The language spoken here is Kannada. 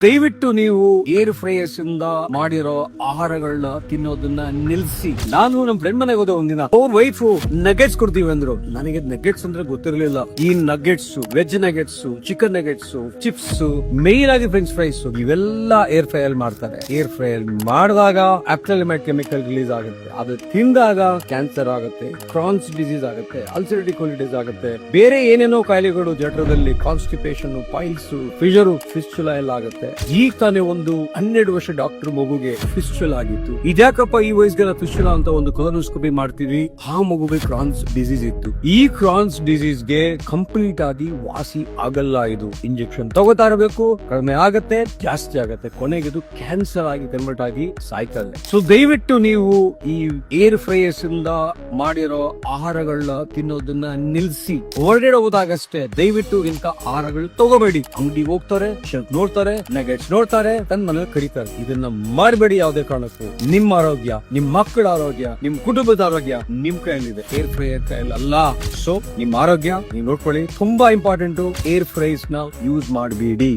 ದಯವಿಟ್ಟು ನೀವು ಏರ್ ಫ್ರೈಯರ್ಸ್ ಇಂದ ಮಾಡಿರೋ ಆಹಾರಗಳನ್ನ ತಿನ್ನೋದನ್ನ ನಿಲ್ಸಿ. ನಾನು ನಮ್ ಫ್ರೆಂಡ್ ಮನೆಗೆ ಹೋದ ಒಂದಿನ, ಅವ್ರ ವೈಫ್ ನಗೆಟ್ಸ್ ಕೊಡ್ತೀವಿ ಅಂದ್ರು. ನನಗೆ ನಗೆಟ್ಸ್ ಅಂದ್ರೆ ಗೊತ್ತಿರಲಿಲ್ಲ. ಈ nuggets, veg nuggets, chicken nuggets, chips, main ಆಗಿ ಫ್ರೆಂಚ್ ಫ್ರೈಸ್ ಇವೆಲ್ಲ ಏರ್ ಫ್ರೈ ಅಲ್ಲಿ ಮಾಡ್ತಾರೆ. ಏರ್ ಫ್ರೈ ಅಲ್ಲಿ ಮಾಡಿದಾಗ ಆಕ್ರಿಲಾಮೈಡ್ ಕೆಮಿಕಲ್ ರಿಲೀಸ್ ಆಗುತ್ತೆ. ಅದು ತಿಂದಾಗ ಕ್ಯಾನ್ಸರ್ ಆಗುತ್ತೆ, ಕ್ರಾನ್ಸ್ ಡಿಸೀಸ್ ಆಗುತ್ತೆ, ಅಲ್ಸರೇಟಿವ್ ಕೋಲಿಟಿಸ್ ಆಗುತ್ತೆ, ಬೇರೆ ಏನೇನೋ ಕಾಯಿಲೆಗಳು ಜಠರದಲ್ಲಿ, ಕಾನ್ಸ್ಟಿಪೇಷನ್, ಪೈಲ್ಸ್, ಫಿಷರ್, ಫಿಸ್ಚುಲಾ ಎಲ್ಲ ಆಗುತ್ತೆ. ಈಗ ತಾನೇ ಒಂದು 12 ವರ್ಷ ಡಾಕ್ಟರ್ ಮಗುಗೆ ಫಿಸ್ಚುಲಾ ಆಗಿತ್ತು. ಇದ್ಯಾಕಪ್ಪ ಈ ವಯಸ್ಸಿಗೆ ಫಿಸ್ಚುಲಾ ಅಂತ ಒಂದು ಕೊಲೋನೋಸ್ಕೋಪಿ ಮಾಡ್ತೀವಿ. ಆ ಮಗುಗೆ ಕ್ರಾನ್ಸ್ ಡಿಸೀಸ್ ಇತ್ತು. ಈ ಕ್ರಾನ್ಸ್ ಡಿಸೀಸ್ ಗೆ ಕಂಪ್ಲೀಟ್ ಆಗಿ ವಾಸಿ ಆಗಲ್ಲ. ಇದು ಇಂಜೆಕ್ಷನ್ ತಗೋತಾ ಇರಬೇಕು, ಕಡಿಮೆ ಆಗತ್ತೆ, ಜಾಸ್ತಿ ಆಗತ್ತೆ, ಕೊನೆಗೆ ಇದು ಕ್ಯಾನ್ಸರ್ ಆಗಿ ಕನ್ವರ್ಟ್ ಆಗಿ ಸಾಯ್ತದೆ. ಸೊ ದಯವಿಟ್ಟು ನೀವು ಈ ಏರ್ ಫ್ರೈಯರ್ಸ್ ಇಂದ ಮಾಡಿರೋ ಆಹಾರಗಳನ್ನ ತಿನ್ನೋದನ್ನ ನಿಲ್ಸಿ. ಹೊರಗಡೆ ಹೋದಾಗಷ್ಟೇ ದಯವಿಟ್ಟು ಇಂಥ ಆಹಾರಗಳು ತಗೋಬೇಡಿ. ಅಂಗಡಿ ಹೋಗ್ತಾರೆ, ಶೆಲ್ಫ್ ನೋಡ್ತಾರೆ, ನಗೆಟ್ಸ್ ನೋಡ್ತಾರೆ, ತನ್ನ ಮನೇಲಿ ಕರೀತಾರೆ. ಇದನ್ನ ಮಾಡಬೇಡಿ ಯಾವುದೇ ಕಾರಣಕ್ಕೂ. ನಿಮ್ಮ ಆರೋಗ್ಯ, ನಿಮ್ ಮಕ್ಕಳ ಆರೋಗ್ಯ, ನಿಮ್ ಕುಟುಂಬದ ಆರೋಗ್ಯ ನಿಮ್ ಕೈಯಲ್ಲಿದೆ, ಏರ್ ಫ್ರೈಯರ್ ಕೈಯಲ್ಲಿ ಅಲ್ಲ. ಸೊ ನಿಮ್ ಆರೋಗ್ಯ ನೀವು ನೋಡ್ಕೊಳ್ಳಿ. ತುಂಬಾ ಇಂಪಾರ್ಟೆಂಟ್. ಏರ್ ಫ್ರೈಸ್ ನ ಯೂಸ್ ಮಾಡಬೇಡಿ.